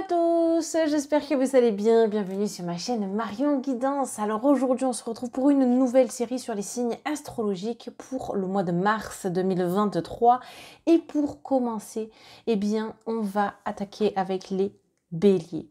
à tous, j'espère que vous allez bien, bienvenue sur ma chaîne Marion Guidance. Alors aujourd'hui on se retrouve pour une nouvelle série sur les signes astrologiques pour le mois de mars 2023 et pour commencer, eh bien on va attaquer avec les béliers.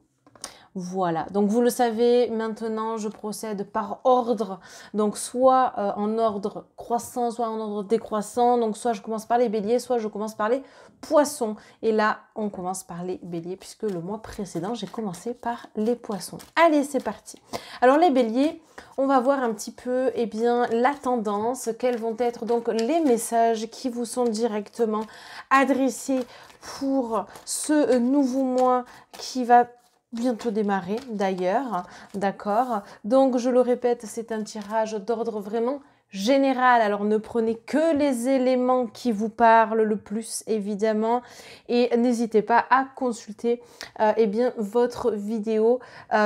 Voilà, donc vous le savez, maintenant je procède par ordre, donc soit en ordre croissant, soit en ordre décroissant, donc soit je commence par les béliers, soit je commence par les poissons. Et là, on commence par les béliers, puisque le mois précédent, j'ai commencé par les poissons. Allez, c'est parti. Alors les béliers, on va voir un petit peu eh bien, la tendance, quels vont être donc les messages qui vous sont directement adressés pour ce nouveau mois qui va bientôt démarrer d'ailleurs, d'accord? Donc je le répète, c'est un tirage d'ordre vraiment général. Alors ne prenez que les éléments qui vous parlent le plus évidemment et n'hésitez pas à consulter eh bien, votre vidéo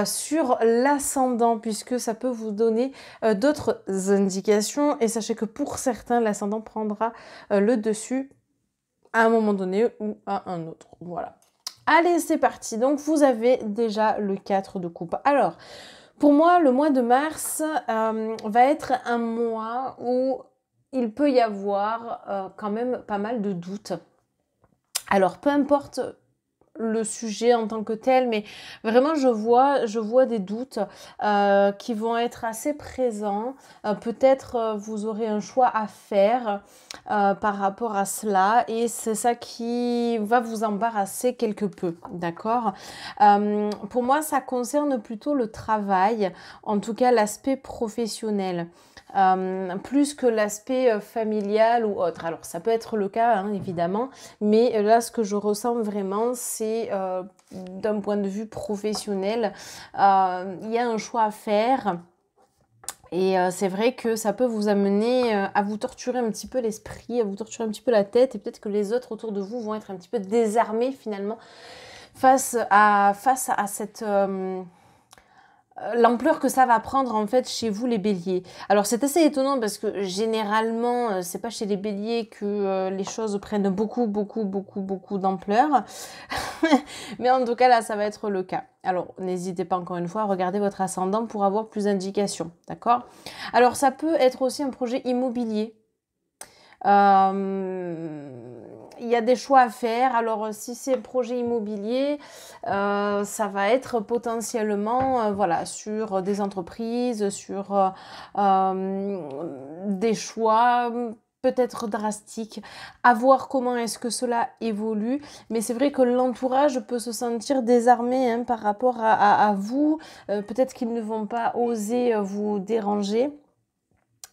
sur l'ascendant puisque ça peut vous donner d'autres indications et sachez que pour certains l'ascendant prendra le dessus à un moment donné ou à un autre. Voilà. Allez, c'est parti. Donc, vous avez déjà le 4 de coupe. Alors, pour moi, le mois de mars va être un mois où il peut y avoir quand même pas mal de doutes. Alors, peu importe le sujet en tant que tel, mais vraiment je vois des doutes qui vont être assez présents. Peut-être vous aurez un choix à faire par rapport à cela et c'est ça qui va vous embarrasser quelque peu, d'accord? Pour moi, ça concerne plutôt le travail, en tout cas l'aspect professionnel. Plus que l'aspect familial ou autre. Alors ça peut être le cas hein, évidemment, mais là ce que je ressens vraiment c'est d'un point de vue professionnel, il y a un choix à faire. Et c'est vrai que ça peut vous amener à vous torturer un petit peu l'esprit, à vous torturer un petit peu la tête et peut-être que les autres autour de vous vont être un petit peu désarmés finalement face à cette... l'ampleur que ça va prendre en fait chez vous les béliers. Alors c'est assez étonnant parce que généralement c'est pas chez les béliers que les choses prennent beaucoup d'ampleur. Mais en tout cas là ça va être le cas. Alors n'hésitez pas encore une fois à regarder votre ascendant pour avoir plus d'indications, d'accord? Alors ça peut être aussi un projet immobilier. Il y a des choix à faire. Alors, si c'est un projet immobilier, ça va être potentiellement voilà, sur des entreprises, sur des choix peut-être drastiques, à voir comment est-ce que cela évolue. Mais c'est vrai que l'entourage peut se sentir désarmé hein, par rapport à vous. Peut-être qu'ils ne vont pas oser vous déranger.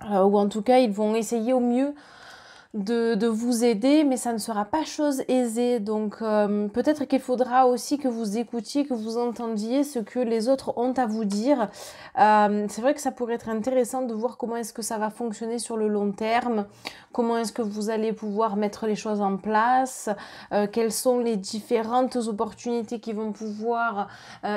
Ou en tout cas, ils vont essayer au mieux de vous aider, mais ça ne sera pas chose aisée. Donc peut-être qu'il faudra aussi que vous écoutiez, que vous entendiez ce que les autres ont à vous dire. C'est vrai que ça pourrait être intéressant de voir comment est-ce que ça va fonctionner sur le long terme, comment est-ce que vous allez pouvoir mettre les choses en place, quelles sont les différentes opportunités qui vont pouvoir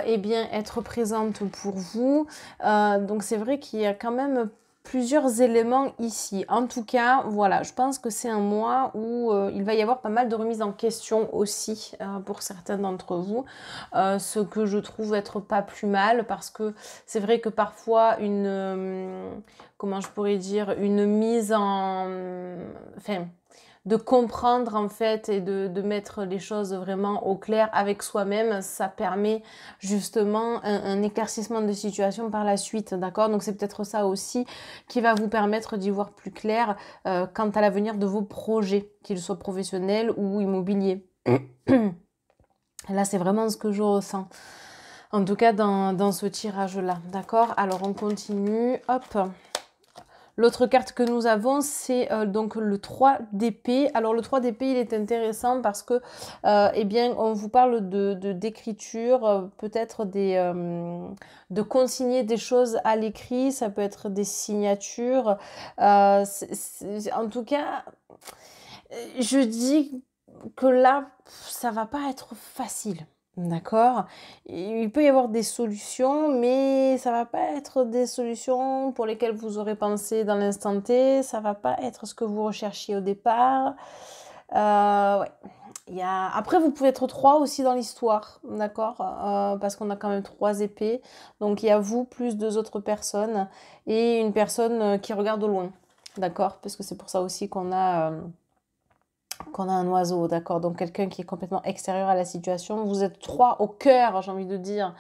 eh bien, être présentes pour vous. Donc c'est vrai qu'il y a quand même plusieurs éléments ici. En tout cas, voilà, je pense que c'est un mois où il va y avoir pas mal de remises en question aussi pour certains d'entre vous, ce que je trouve être pas plus mal parce que c'est vrai que parfois comment je pourrais dire, une mise en... Enfin, de comprendre en fait et de mettre les choses vraiment au clair avec soi-même, ça permet justement un éclaircissement de situation par la suite, d'accord? Donc c'est peut-être ça aussi qui va vous permettre d'y voir plus clair quant à l'avenir de vos projets, qu'ils soient professionnels ou immobiliers. Là c'est vraiment ce que je ressens. En tout cas dans ce tirage-là, d'accord? Alors on continue, hop. L'autre carte que nous avons, c'est donc le 3 d'épée. Alors le 3 d'épée, il est intéressant parce que, eh bien, on vous parle d'écriture, peut-être de consigner des choses à l'écrit, ça peut être des signatures. En tout cas, je dis que là, ça va pas être facile. D'accord? Il peut y avoir des solutions, mais ça va pas être des solutions pour lesquelles vous aurez pensé dans l'instant T. Ça va pas être ce que vous recherchiez au départ. Ouais. Après, vous pouvez être 3 aussi dans l'histoire, d'accord? Parce qu'on a quand même 3 épées. Donc, il y a vous plus 2 autres personnes et une personne qui regarde au loin, d'accord? Parce que c'est pour ça aussi qu'on a un oiseau, d'accord? Donc, quelqu'un qui est complètement extérieur à la situation. Vous êtes 3 au cœur, j'ai envie de dire,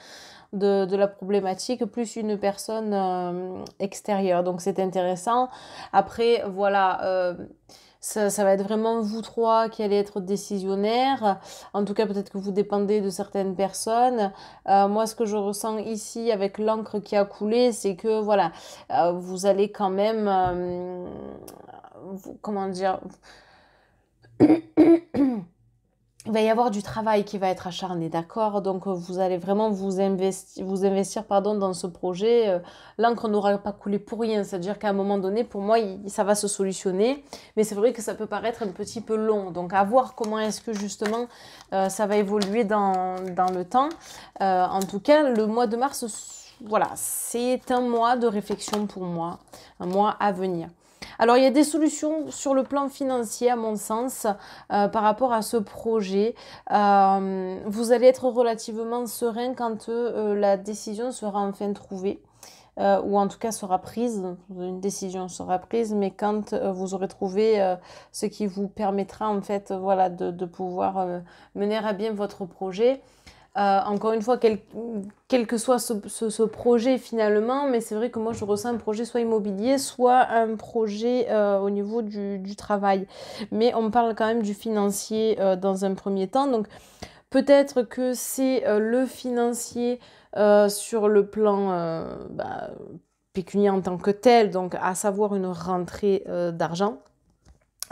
de la problématique, plus une personne extérieure. Donc, c'est intéressant. Après, voilà... ça va être vraiment vous 3 qui allez être décisionnaires. En tout cas, peut-être que vous dépendez de certaines personnes. Moi, ce que je ressens ici avec l'encre qui a coulé, c'est que voilà, vous allez quand même, comment dire, il va y avoir du travail qui va être acharné, d'accord? Donc, vous allez vraiment vous investir pardon, dans ce projet. L'encre n'aura pas coulé pour rien. C'est-à-dire qu'à un moment donné, pour moi, ça va se solutionner. Mais c'est vrai que ça peut paraître un petit peu long. Donc, à voir comment est-ce que justement ça va évoluer dans le temps. En tout cas, le mois de mars, voilà, c'est un mois de réflexion pour moi. Un mois à venir. Alors, il y a des solutions sur le plan financier, à mon sens, par rapport à ce projet. Vous allez être relativement serein quand la décision sera enfin trouvée. Ou en tout cas sera prise, une décision sera prise, mais quand vous aurez trouvé ce qui vous permettra en fait voilà, de pouvoir mener à bien votre projet. Encore une fois, quel que soit ce projet finalement, mais c'est vrai que moi je ressens un projet soit immobilier, soit un projet au niveau du travail. Mais on parle quand même du financier dans un premier temps. Donc peut-être que c'est le financier sur le plan pécuniaire en tant que tel, donc à savoir une rentrée d'argent.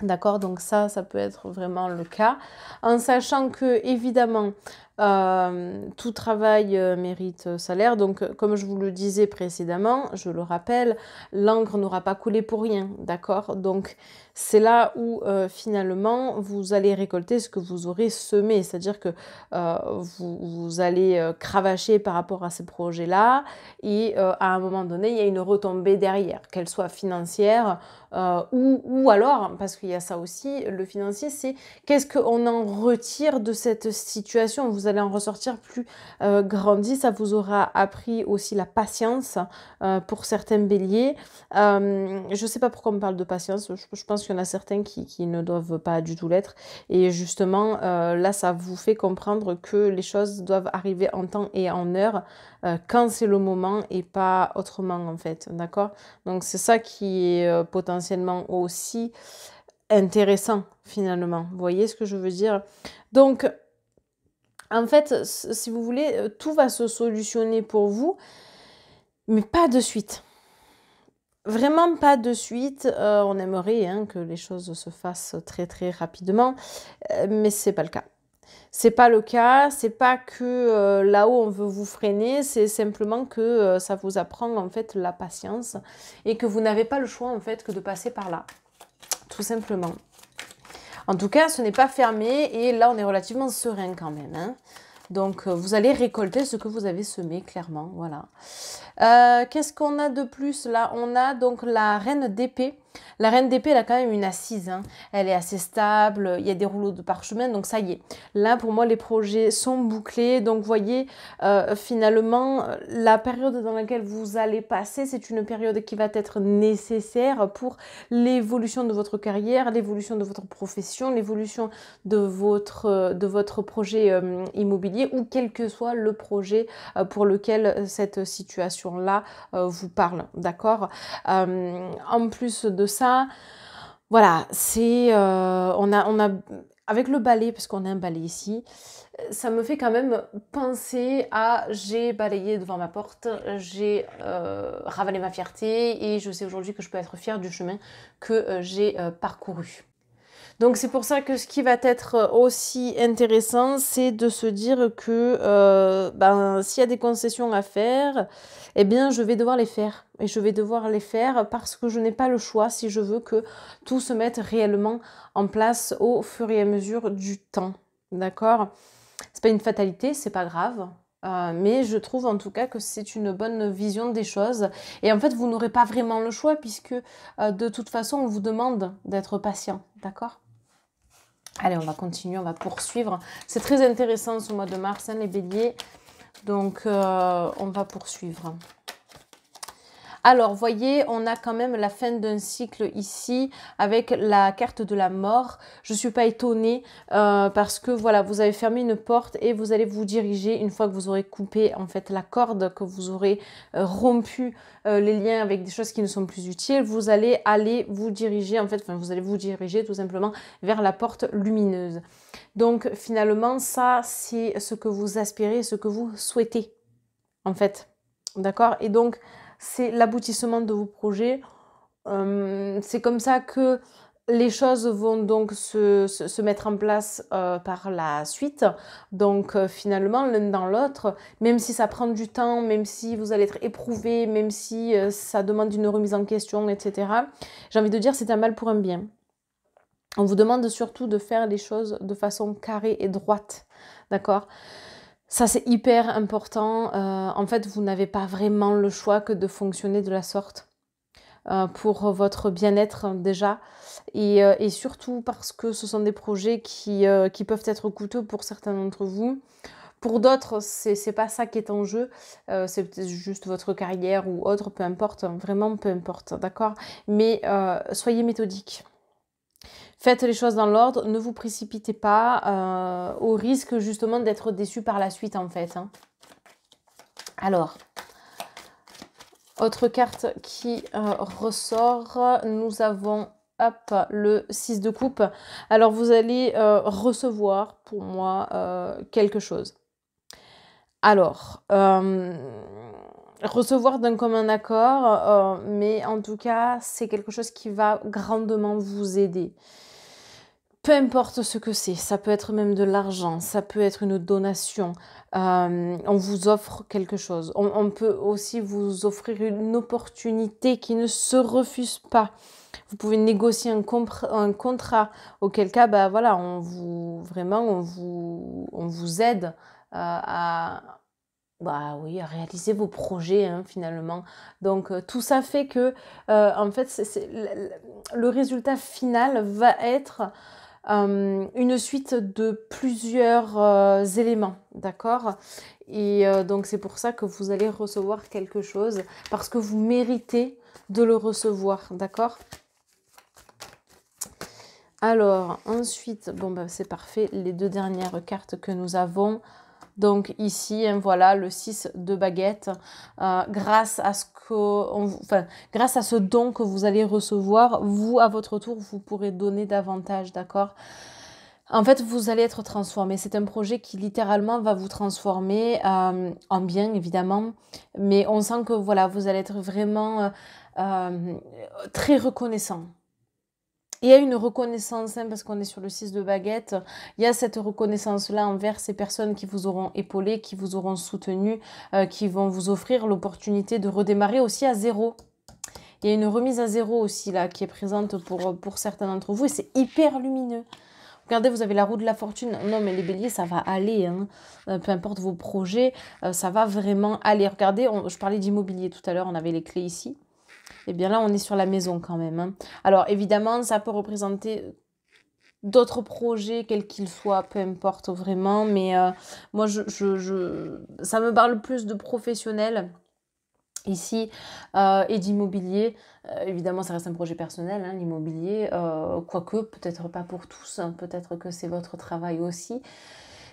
D'accord, donc ça peut être vraiment le cas. En sachant que, évidemment, tout travail mérite salaire. Donc, comme je vous le disais précédemment, je le rappelle, l'encre n'aura pas coulé pour rien. D'accord, donc c'est là où finalement vous allez récolter ce que vous aurez semé. C'est-à-dire que vous allez cravacher par rapport à ces projets-là. Et à un moment donné, il y a une retombée derrière, qu'elle soit financière ou alors, parce qu'il y a ça aussi, le financier, c'est qu'est-ce qu'on en retire de cette situation. Vous allez en ressortir plus grandi, ça vous aura appris aussi la patience pour certains béliers. Je ne sais pas pourquoi on me parle de patience, je pense qu'il y en a certains qui ne doivent pas du tout l'être. Et justement, là, ça vous fait comprendre que les choses doivent arriver en temps et en heure quand c'est le moment et pas autrement en fait, d'accord? Donc c'est ça qui est potentiellement aussi intéressant finalement. Vous voyez ce que je veux dire? Donc en fait, si vous voulez, tout va se solutionner pour vous, mais pas de suite. Vraiment pas de suite. On aimerait hein, que les choses se fassent très très rapidement, mais c'est pas le cas. C'est pas le cas, c'est pas que là-haut on veut vous freiner, c'est simplement que ça vous apprend en fait la patience et que vous n'avez pas le choix en fait que de passer par là, tout simplement. En tout cas, ce n'est pas fermé et là on est relativement serein quand même. Hein. Donc vous allez récolter ce que vous avez semé clairement, voilà. Qu'est-ce qu'on a de plus là? On a donc la reine d'épée. La reine d'épée, elle a quand même une assise. Hein. Elle est assez stable. Il y a des rouleaux de parchemin. Donc, ça y est. Là, pour moi, les projets sont bouclés. Donc, vous voyez, finalement, la période dans laquelle vous allez passer, c'est une période qui va être nécessaire pour l'évolution de votre carrière, l'évolution de votre profession, l'évolution de votre projet immobilier ou quel que soit le projet pour lequel cette situation-là vous parle. D'accord? En plus de ça, voilà, c'est on a avec le balai, parce qu'on a un balai ici, ça me fait quand même penser à j'ai balayé devant ma porte, j'ai ravalé ma fierté et je sais aujourd'hui que je peux être fière du chemin que j'ai parcouru. Donc c'est pour ça que ce qui va être aussi intéressant, c'est de se dire que s'il y a des concessions à faire, eh bien je vais devoir les faire. Et je vais devoir les faire parce que je n'ai pas le choix si je veux que tout se mette réellement en place au fur et à mesure du temps. D'accord? C'est pas une fatalité, c'est pas grave. Mais je trouve en tout cas que c'est une bonne vision des choses. Et en fait, vous n'aurez pas vraiment le choix puisque de toute façon, on vous demande d'être patient. D'accord? Allez, on va continuer, on va poursuivre. C'est très intéressant ce mois de mars, hein, les béliers. Donc, on va poursuivre. Alors, voyez, on a quand même la fin d'un cycle ici avec la carte de la mort. Je ne suis pas étonnée parce que voilà, vous avez fermé une porte et vous allez vous diriger une fois que vous aurez coupé en fait la corde, que vous aurez rompu les liens avec des choses qui ne sont plus utiles. Vous allez vous diriger en fait, enfin vous allez vous diriger tout simplement vers la porte lumineuse. Donc finalement, ça c'est ce que vous aspirez, ce que vous souhaitez en fait. D'accord? Et donc, c'est l'aboutissement de vos projets. C'est comme ça que les choses vont donc se mettre en place par la suite. Donc finalement, l'un dans l'autre, même si ça prend du temps, même si vous allez être éprouvé, même si ça demande une remise en question, etc. J'ai envie de dire, c'est un mal pour un bien. On vous demande surtout de faire les choses de façon carrée et droite. D'accord ? Ça, c'est hyper important. En fait, vous n'avez pas vraiment le choix que de fonctionner de la sorte pour votre bien-être déjà. Et surtout parce que ce sont des projets qui peuvent être coûteux pour certains d'entre vous. Pour d'autres, c'est pas ça qui est en jeu. C'est peut-être juste votre carrière ou autre, peu importe. Vraiment, peu importe, d'accord ? Mais soyez méthodique. Faites les choses dans l'ordre, ne vous précipitez pas au risque justement d'être déçu par la suite en fait. Hein. Alors, autre carte qui ressort, nous avons hop, le 6 de coupe. Alors vous allez recevoir pour moi quelque chose. Alors, recevoir d'un commun accord, mais en tout cas c'est quelque chose qui va grandement vous aider. Peu importe ce que c'est, ça peut être même de l'argent, ça peut être une donation, on vous offre quelque chose. On peut aussi vous offrir une opportunité qui ne se refuse pas. Vous pouvez négocier un contrat, auquel cas, bah, voilà, on vous aide à réaliser vos projets hein, finalement. Donc tout ça fait que, en fait, le résultat final va être une suite de plusieurs éléments, d'accord? Et donc c'est pour ça que vous allez recevoir quelque chose, parce que vous méritez de le recevoir, d'accord? Alors, ensuite, bon bah c'est parfait, les deux dernières cartes que nous avons. Donc ici, hein, voilà, le 6 de baguette. Grâce à ce don que vous allez recevoir, vous, à votre tour, vous pourrez donner davantage, d'accord? En fait, vous allez être transformé. C'est un projet qui littéralement va vous transformer en bien, évidemment. Mais on sent que voilà, vous allez être vraiment très reconnaissant. Il y a une reconnaissance, hein, parce qu'on est sur le 6 de baguette, il y a cette reconnaissance-là envers ces personnes qui vous auront épaulé, qui vous auront soutenu, qui vont vous offrir l'opportunité de redémarrer aussi à zéro. Il y a une remise à zéro aussi là qui est présente pour certains d'entre vous et c'est hyper lumineux. Regardez, vous avez la roue de la fortune. Non, mais les béliers, ça va aller. Hein. Peu importe vos projets, ça va vraiment aller. Regardez, je parlais d'immobilier tout à l'heure, on avait les clés ici. Et bien là, on est sur la maison quand même. Hein. Alors, évidemment, ça peut représenter d'autres projets, quels qu'ils soient, peu importe vraiment. Mais moi, ça me parle plus de professionnels ici et d'immobilier. Évidemment, ça reste un projet personnel, hein, l'immobilier. Quoique, peut-être pas pour tous. Hein, peut-être que c'est votre travail aussi.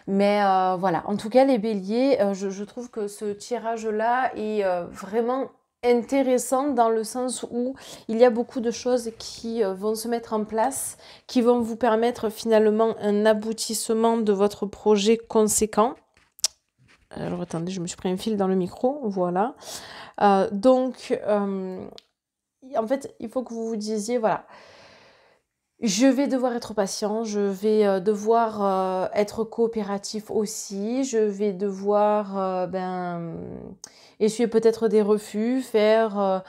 Mais voilà, en tout cas, les béliers, je trouve que ce tirage-là est vraiment intéressant dans le sens où il y a beaucoup de choses qui vont se mettre en place, qui vont vous permettre finalement un aboutissement de votre projet conséquent. Alors attendez, je me suis pris un fil dans le micro, voilà. Donc, en fait, il faut que vous vous disiez, voilà, je vais devoir être patient, je vais devoir être coopératif aussi, je vais devoir essuyer peut-être des refus, faire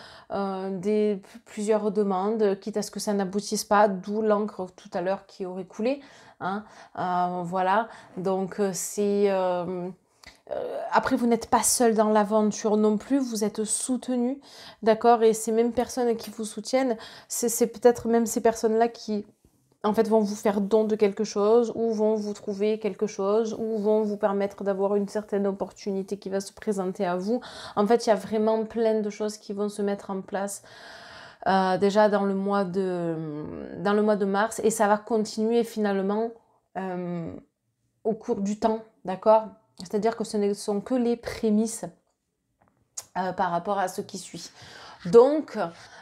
plusieurs demandes, quitte à ce que ça n'aboutisse pas, d'où l'encre tout à l'heure qui aurait coulé. Hein, voilà, donc après, vous n'êtes pas seul dans l'aventure non plus, vous êtes soutenu, d'accord? Et ces mêmes personnes qui vous soutiennent, c'est peut-être même ces personnes-là qui en fait, vont vous faire don de quelque chose, ou vont vous trouver quelque chose, ou vont vous permettre d'avoir une certaine opportunité qui va se présenter à vous. En fait, il y a vraiment plein de choses qui vont se mettre en place déjà dans le mois de mars, et ça va continuer finalement au cours du temps, d'accord? C'est-à-dire que ce ne sont que les prémices par rapport à ce qui suit. Donc,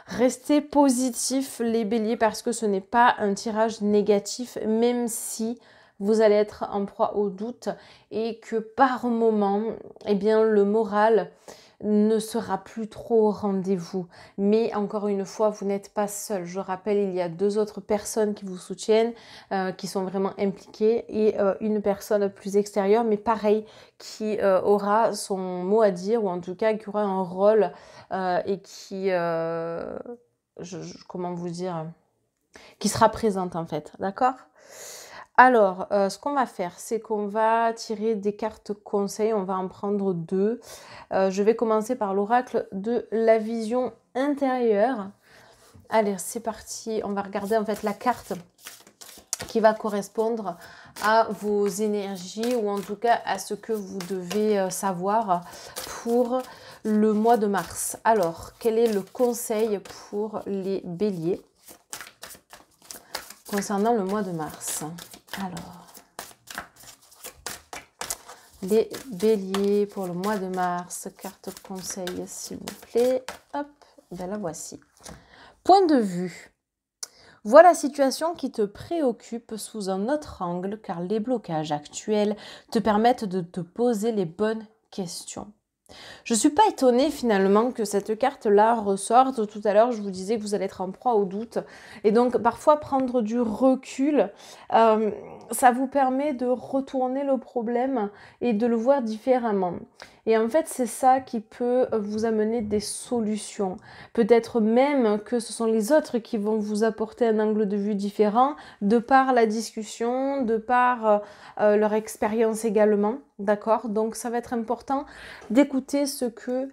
restez positifs les béliers, parce que ce n'est pas un tirage négatif, même si vous allez être en proie au doute et que par moment, eh bien, le moral ne sera plus trop au rendez-vous. Mais encore une fois, vous n'êtes pas seul. Je rappelle, il y a 2 autres personnes qui vous soutiennent, qui sont vraiment impliquées, et une personne plus extérieure, mais pareil, qui aura son mot à dire, ou en tout cas qui aura un rôle et qui, comment vous dire, qui sera présente en fait, d'accord? Alors, ce qu'on va faire, c'est qu'on va tirer des cartes conseils, on va en prendre 2. Je vais commencer par l'oracle de la vision intérieure. Allez, c'est parti, on va regarder en fait la carte qui va correspondre à vos énergies, ou en tout cas à ce que vous devez savoir pour le mois de mars. Alors, quel est le conseil pour les béliers concernant le mois de mars? Alors, les béliers pour le mois de mars, carte conseil s'il vous plaît. Hop, ben la voici. Point de vue. Vois la situation qui te préoccupe sous un autre angle, car les blocages actuels te permettent de te poser les bonnes questions. Je ne suis pas étonnée finalement que cette carte-là ressorte. Tout à l'heure, je vous disais que vous allez être en proie au doute. Et donc, parfois, prendre du recul, ça vous permet de retourner le problème et de le voir différemment. Et en fait, c'est ça qui peut vous amener des solutions. Peut-être même que ce sont les autres qui vont vous apporter un angle de vue différent, de par la discussion, de par leur expérience également. D'accord? Donc, ça va être important d'écouter ce que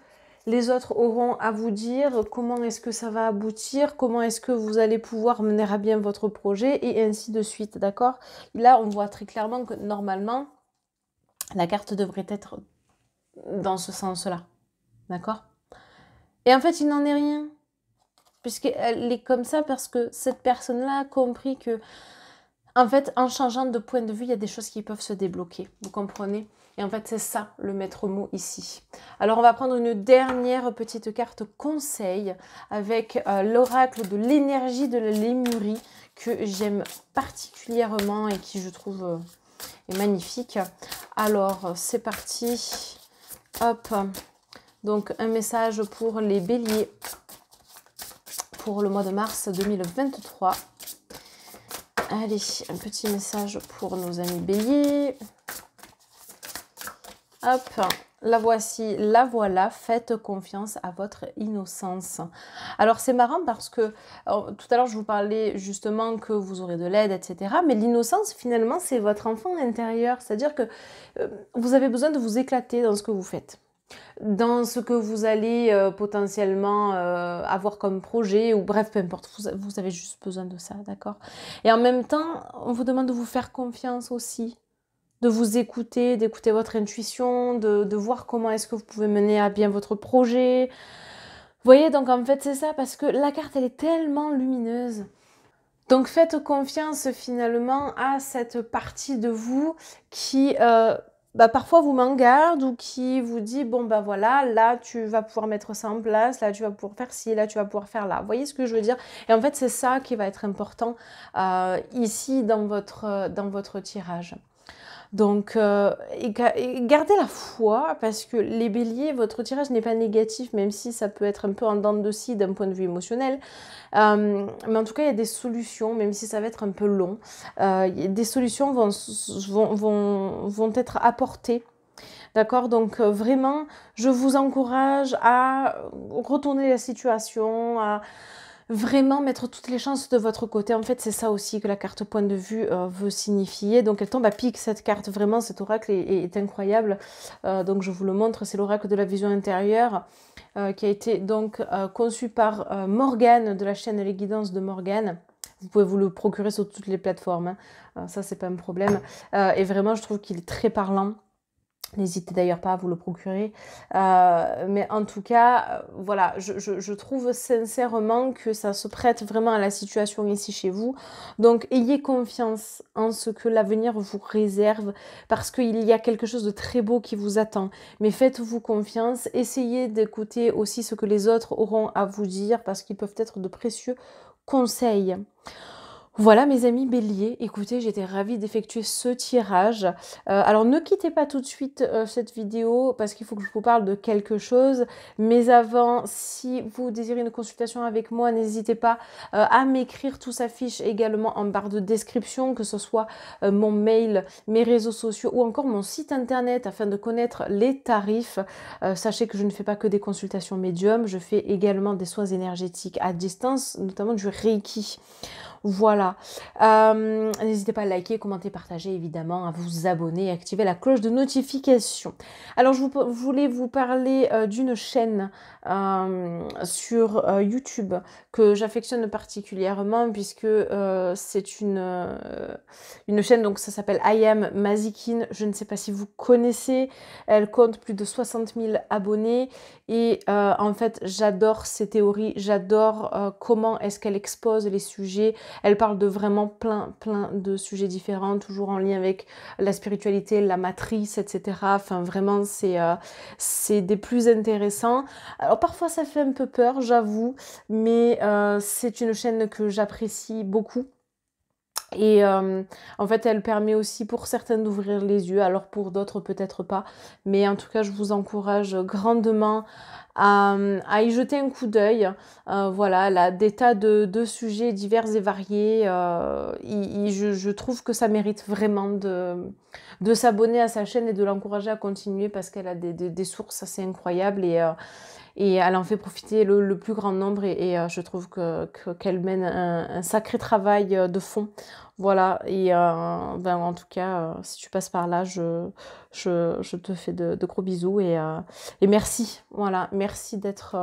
les autres auront à vous dire, comment est-ce que ça va aboutir, comment est-ce que vous allez pouvoir mener à bien votre projet, et ainsi de suite, d'accord? Là, on voit très clairement que normalement, la carte devrait être dans ce sens-là, d'accord? Et en fait, il n'en est rien, puisqu'elle est comme ça parce que cette personne-là a compris que, en fait, en changeant de point de vue, il y a des choses qui peuvent se débloquer, vous comprenez? Et en fait, c'est ça le maître mot ici. Alors, on va prendre une dernière petite carte conseil avec l'oracle de l'énergie de la lémurie, que j'aime particulièrement et qui, je trouve, est magnifique. Alors, c'est parti. Hop. Donc, un message pour les béliers pour le mois de mars 2023. Allez, un petit message pour nos amis béliers. Hop, la voici, la voilà, faites confiance à votre innocence. Alors c'est marrant parce que tout à l'heure je vous parlais justement que vous aurez de l'aide, etc. Mais l'innocence finalement c'est votre enfant intérieur, c'est-à-dire que vous avez besoin de vous éclater dans ce que vous faites, dans ce que vous allez potentiellement avoir comme projet, ou bref, peu importe, vous avez juste besoin de ça, d'accord? Et en même temps, on vous demande de vous faire confiance aussi, de vous écouter, d'écouter votre intuition, de voir comment est-ce que vous pouvez mener à bien votre projet. Vous voyez, donc en fait c'est ça, parce que la carte elle est tellement lumineuse. Donc faites confiance finalement à cette partie de vous qui parfois vous met en garde, ou qui vous dit bon bah voilà, là tu vas pouvoir mettre ça en place, là tu vas pouvoir faire ci, là tu vas pouvoir faire là. Vous voyez ce que je veux dire? Et en fait c'est ça qui va être important ici dans votre tirage. Donc, gardez la foi, parce que les béliers, votre tirage n'est pas négatif, même si ça peut être un peu en dents de scie d'un point de vue émotionnel. Mais en tout cas, il y a des solutions, même si ça va être un peu long. Des solutions vont être apportées. D'accord? Donc, vraiment, je vous encourage à retourner la situation, à vraiment mettre toutes les chances de votre côté. En fait, c'est ça aussi que la carte point de vue veut signifier. Donc, elle tombe à pic, cette carte. Vraiment, cet oracle est incroyable. Donc, je vous le montre. C'est l'oracle de la vision intérieure qui a été donc conçu par Morgane, de la chaîne Les Guidances de Morgane. Vous pouvez vous le procurer sur toutes les plateformes, hein. Ça, c'est pas un problème. Et vraiment, je trouve qu'il est très parlant. N'hésitez d'ailleurs pas à vous le procurer. Mais en tout cas, voilà, je trouve sincèrement que ça se prête vraiment à la situation ici chez vous. Donc, ayez confiance en ce que l'avenir vous réserve parce qu'il y a quelque chose de très beau qui vous attend. Mais faites-vous confiance. Essayez d'écouter aussi ce que les autres auront à vous dire parce qu'ils peuvent être de précieux conseils. Voilà mes amis béliers, écoutez, j'étais ravie d'effectuer ce tirage. Alors ne quittez pas tout de suite cette vidéo parce qu'il faut que je vous parle de quelque chose. Mais avant, si vous désirez une consultation avec moi, n'hésitez pas à m'écrire. Tout s'affiche également en barre de description, que ce soit mon mail, mes réseaux sociaux ou encore mon site internet afin de connaître les tarifs. Sachez que je ne fais pas que des consultations médium, je fais également des soins énergétiques à distance, notamment du Reiki. Voilà. N'hésitez pas à liker, commenter, partager, évidemment, à vous abonner et activer la cloche de notification. Alors, je voulais vous parler d'une chaîne sur YouTube que j'affectionne particulièrement puisque c'est une chaîne, donc ça s'appelle I Am Mazikin. Je ne sais pas si vous connaissez. Elle compte plus de 60 000 abonnés et en fait, j'adore ses théories. J'adore comment est-ce qu'elle expose les sujets. Elle parle de vraiment plein de sujets différents, toujours en lien avec la spiritualité, la matrice, etc. Enfin, vraiment, c'est des plus intéressants. Alors, parfois, ça fait un peu peur, j'avoue, mais c'est une chaîne que j'apprécie beaucoup. Et en fait, elle permet aussi pour certaines d'ouvrir les yeux, alors pour d'autres peut-être pas. Mais en tout cas, je vous encourage grandement à y jeter un coup d'œil. Voilà, elle a des tas de sujets divers et variés. Je trouve que ça mérite vraiment de s'abonner à sa chaîne et de l'encourager à continuer parce qu'elle a des sources assez incroyables et elle en fait profiter le plus grand nombre et je trouve qu'elle mène un sacré travail de fond. Voilà, et ben, en tout cas, si tu passes par là, je te fais de gros bisous et merci, voilà, merci d'être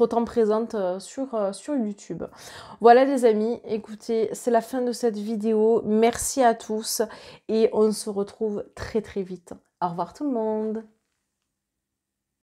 autant présente sur YouTube. Voilà les amis, écoutez, c'est la fin de cette vidéo. Merci à tous et on se retrouve très très vite. Au revoir tout le monde.